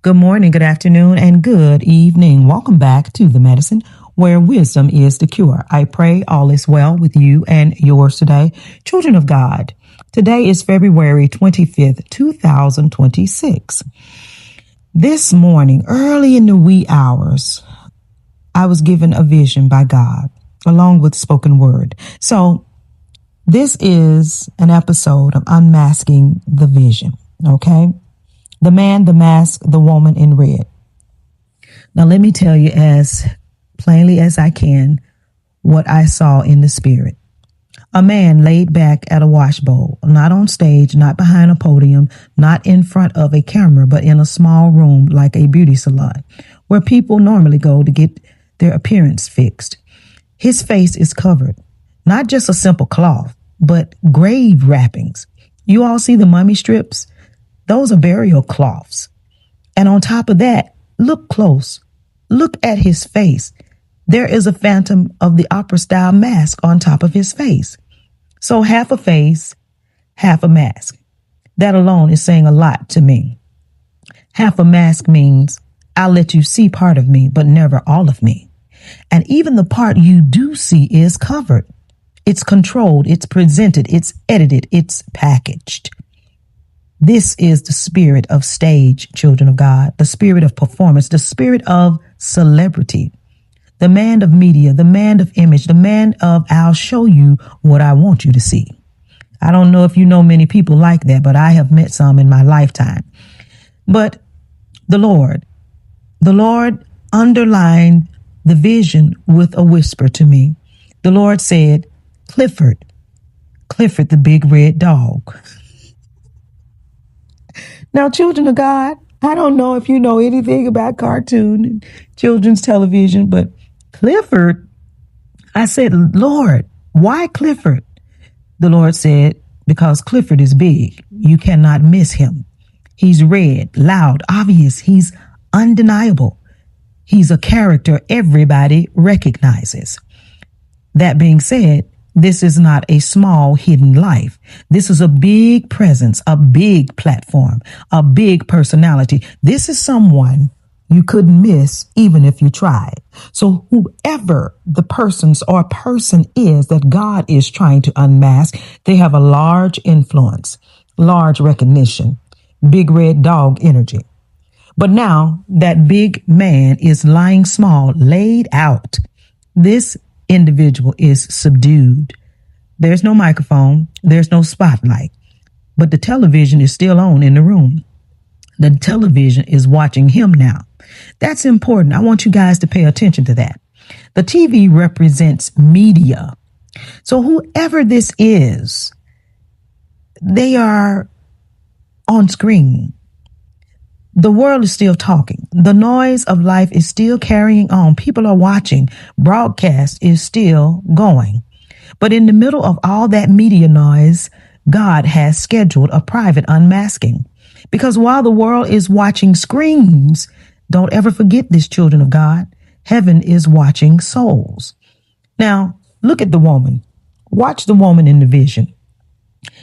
Good morning, good afternoon, and good evening. Welcome back to the medicine where wisdom is the cure. I pray all is well with you and yours today. Children of God, today is February 25th, 2026. This morning, early in the wee hours, I was given a vision by God along with spoken word. So this is an episode of Unmasking the Vision, okay? The man, the mask, the woman in red. Now, let me tell you as plainly as I can what I saw in the spirit. A man laid back at a wash bowl, not on stage, not behind a podium, not in front of a camera, but in a small room like a beauty salon where people normally go to get their appearance fixed. His face is covered, not just a simple cloth, but grave wrappings. You all see the mummy strips? Those are burial cloths. And on top of that, look close. Look at his face. There is a Phantom of the Opera style mask on top of his face. So half a face, half a mask. That alone is saying a lot to me. Half a mask means I'll let you see part of me, but never all of me. And even the part you do see is covered. It's controlled, it's presented, it's edited, it's packaged. This is the spirit of stage, children of God, the spirit of performance, the spirit of celebrity, the man of media, the man of image, the man of I'll show you what I want you to see. I don't know if you know many people like that, but I have met some in my lifetime. But the Lord underlined the vision with a whisper to me. The Lord said, Clifford the big red dog. Now, children of God, I don't know if you know anything about cartoon and children's television, but Clifford, I said, Lord, why Clifford? The Lord said, because Clifford is big. You cannot miss him. He's red, loud, obvious. He's undeniable. He's a character everybody recognizes. That being said, this is not a small hidden life. This is a big presence, a big platform, a big personality. This is someone you couldn't miss even if you tried. So whoever the persons or person is that God is trying to unmask, they have a large influence, large recognition, big red dog energy. But now that big man is lying small, laid out. This individual is subdued. There's no microphone. There's no spotlight. But the television is still on in the room. The television is watching him now. That's important. I want you guys to pay attention to that. The TV represents media. So whoever this is, they are on screen. The world is still talking. The noise of life is still carrying on. People are watching. Broadcast is still going. But in the middle of all that media noise, God has scheduled a private unmasking. Because while the world is watching screens, don't ever forget this, children of God, heaven is watching souls. Now, look at the woman. Watch the woman in the vision.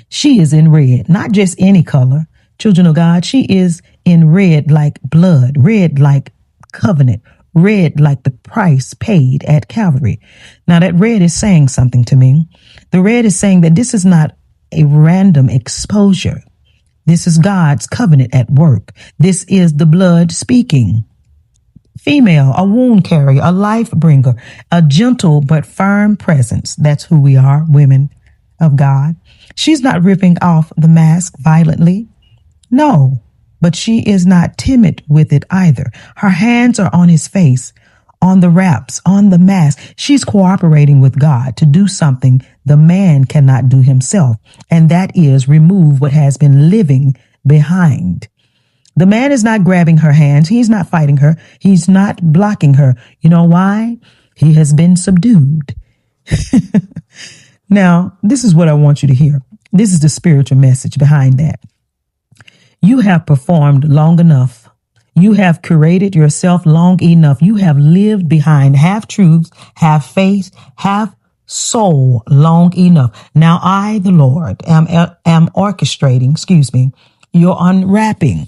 She is in red, not just any color. Children of God, she is in red like blood, red like covenant, red like the price paid at Calvary. Now that red is saying something to me. The red is saying that this is not a random exposure. This is God's covenant at work. This is the blood speaking. Female, a wound carrier, a life bringer, a gentle but firm presence. That's who we are, women of God. She's not ripping off the mask violently. No, but she is not timid with it either. Her hands are on his face, on the wraps, on the mask. She's cooperating with God to do something the man cannot do himself, and that is remove what has been living behind. The man is not grabbing her hands. He's not fighting her. He's not blocking her. You know why? He has been subdued. Now, this is what I want you to hear. This is the spiritual message behind that. You have performed long enough. You have curated yourself long enough. You have lived behind half truths, half faith, half soul long enough. Now I, the Lord, am orchestrating, your unwrapping.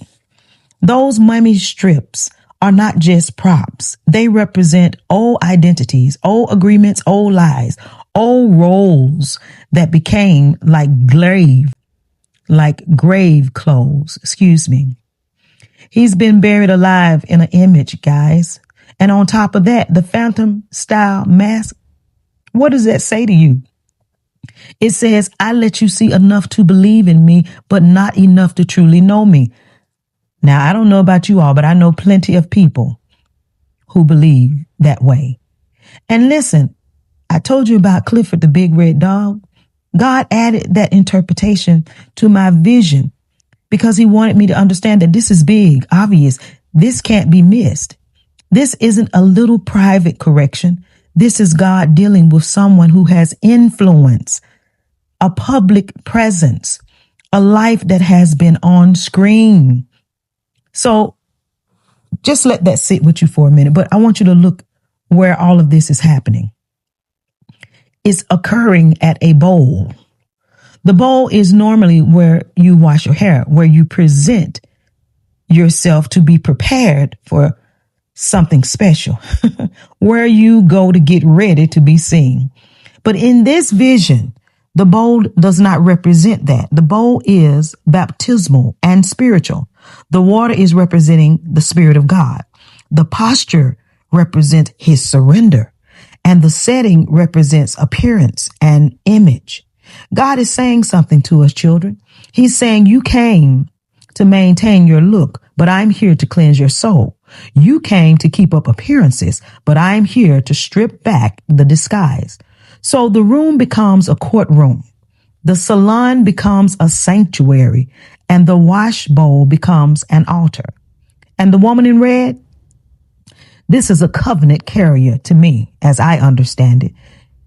Those mummy strips are not just props. They represent old identities, old agreements, old lies, old roles that became like grave clothes. Excuse me. He's been buried alive in an image, guys. And on top of that, the phantom style mask, what does that say to you? It says, I let you see enough to believe in me, but not enough to truly know me. Now, I don't know about you all, but I know plenty of people who believe that way. And listen, I told you about Clifford the big red dog. God added that interpretation to my vision because he wanted me to understand that this is big, obvious. This can't be missed. This isn't a little private correction. This is God dealing with someone who has influence, a public presence, a life that has been on screen. So just let that sit with you for a minute. But I want you to look where all of this is happening. It's occurring at a bowl. The bowl is normally where you wash your hair, where you present yourself to be prepared for something special, where you go to get ready to be seen. But in this vision, the bowl does not represent that. The bowl is baptismal and spiritual. The water is representing the Spirit of God. The posture represents his surrender, and the setting represents appearance and image. God is saying something to us, children. He's saying you came to maintain your look, but I'm here to cleanse your soul. You came to keep up appearances, but I'm here to strip back the disguise. So the room becomes a courtroom. The salon becomes a sanctuary, and the wash bowl becomes an altar. And the woman in red, this is a covenant carrier to me, as I understand it.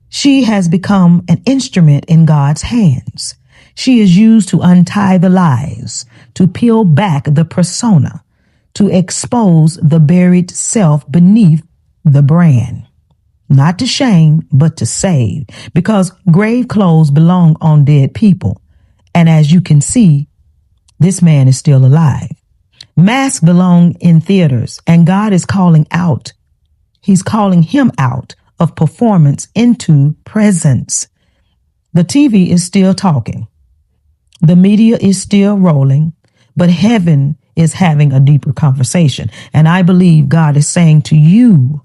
She has become an instrument in God's hands. She is used to untie the lies, to peel back the persona, to expose the buried self beneath the brand. Not to shame, but to save, because grave clothes belong on dead people. And as you can see, this man is still alive. Masks belong in theaters, and God is calling out. He's calling him out of performance into presence. The TV is still talking. The media is still rolling, but heaven is having a deeper conversation. And I believe God is saying to you,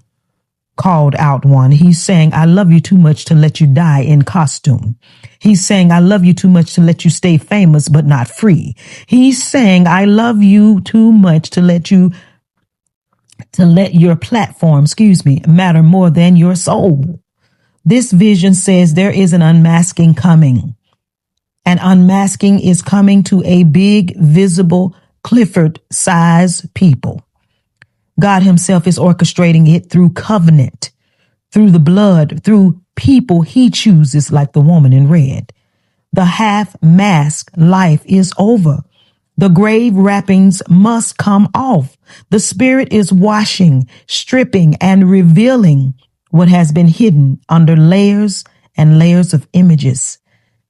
called out one, he's saying, I love you too much to let you die in costume. He's saying, I love you too much to let you stay famous, but not free. He's saying, I love you too much to let your platform, matter more than your soul. This vision says there is an unmasking coming. And unmasking is coming to a big, visible, Clifford-sized people. God himself is orchestrating it through covenant, through the blood, through people he chooses, like the woman in red. The half-mask life is over. The grave wrappings must come off. The Spirit is washing, stripping, and revealing what has been hidden under layers and layers of images,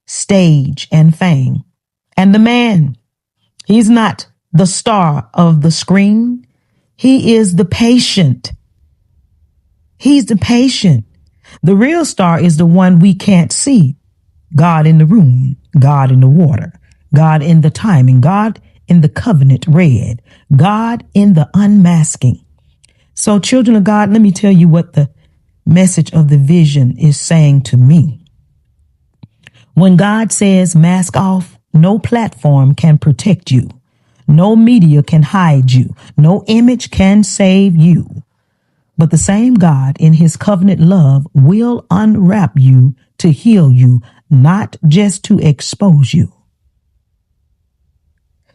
stage, and fame. And the man, he's not the star of the screen. He is the patient. He's the patient. The real star is the one we can't see. God in the room, God in the water, God in the timing, God in the covenant red, God in the unmasking. So, children of God, let me tell you what the message of the vision is saying to me. When God says mask off, no platform can protect you. No media can hide you. No image can save you. But the same God in his covenant love will unwrap you to heal you, not just to expose you.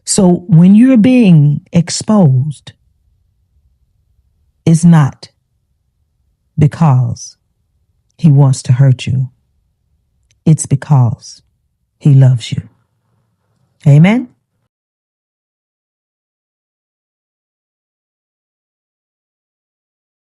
So when you're being exposed, it's not because he wants to hurt you. It's because he loves you. Amen.